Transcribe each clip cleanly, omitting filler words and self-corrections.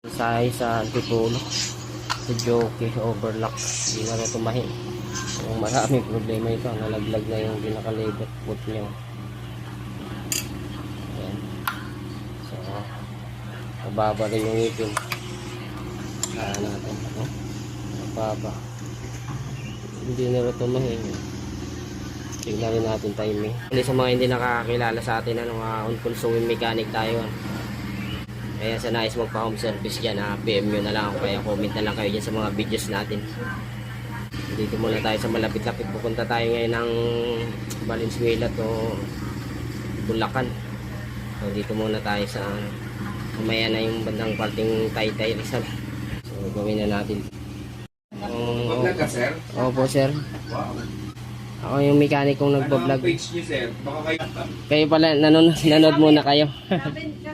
Sa antipolo, sa jockey, overlock, hindi na tumahin. Yung maraming problema ito, nalaglag na yung pinaka-lever foot nyo. Ayan. So, mababa rin yung ipin. Kaya natin, mababa. Hindi na rin tumahin. Tignan rin natin timing. Sa mga hindi nakakakilala sa atin, on-consuming mechanic tayo. Kaya sa nais magpa-home service dyan, PM nyo na lang ako, kaya comment na lang kayo dyan sa mga videos natin. Dito muna tayo sa malapit-lapit. Pupunta tayo ngayon ng Valenzuela to Bulacan. So dito muna tayo sa kumaya na yung bandang parting Taytay Rizal. So gawin na natin. Mag-vlog ka, sir? Opo, sir. Wow. Ako yung mekanikong nagpa-vlog. Ano ang page niyo, sir? Baka kayo... Kayo pala, nanood muna kayo.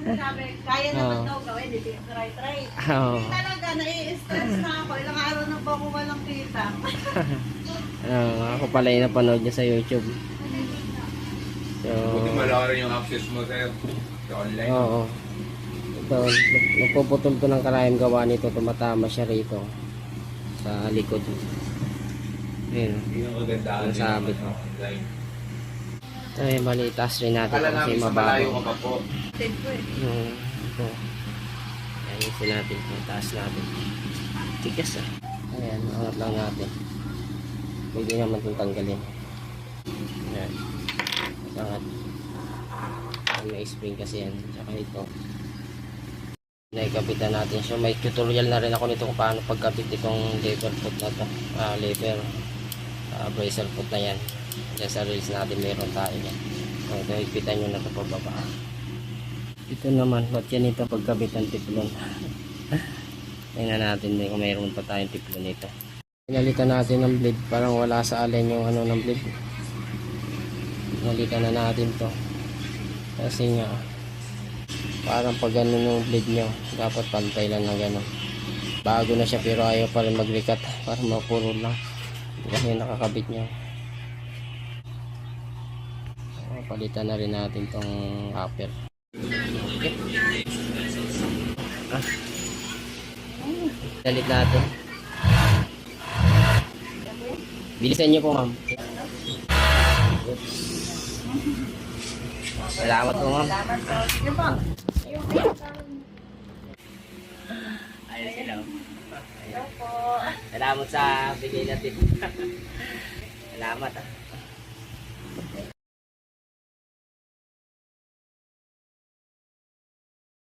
Sabi, kaya naman daw gawin, hindi try. Oo. Talaga, nai-stress na ako. Ilang araw na ba ako walang kita? Ako pala yung napanood niya sa YouTube. So, Buti malaki rin yung access mo, sir. Sa online. oo. Ito, nagpuputol to ng karayom gawa nito. Tumatama siya rito. Sa likod. Ayun. Yun ang kagandahan. Ang sabi ko. Online. Ay, bali, taas rin natin Akala kasi namin sa malayo ka mababaw. pa po. Ted ko eh. Ito. Ayusin natin. Taas natin. Tigas Ayan, angat lang natin. Pwede naman itong tanggalin. Ayan. Angat. May spring kasi yan. Tsaka ito. Naikapitan natin siya. May tutorial na rin ako nito kung paano pagkapit itong lever foot na ito. Lever. Bracer foot na yan. Diyan sa reels natin meron tayo yan. So, naikapitan nyo na ito pababa. Ito naman, ba't yan ito pagkabit ng tiplon? Tingnan natin din kung mayroon pa tayong tiplon nito. Pinalitan natin ng blade, parang wala sa alin yung ng blade. Pinalitan na natin to. Kasi nga, parang pag ganun yung blade nyo, dapat pantay lang na ganun. Bago na siya pero ayaw pa rin mag-recut para mapuro lang. Kasi nakakabit nyo. Palitan na rin natin tong upper. Okay. Dalit natin. Bilisan nyo po, ma'am. Salamat po, ma'am. Yun pa. Ayos sila. Hello po. Salamat sa bigay na tip. Salamat.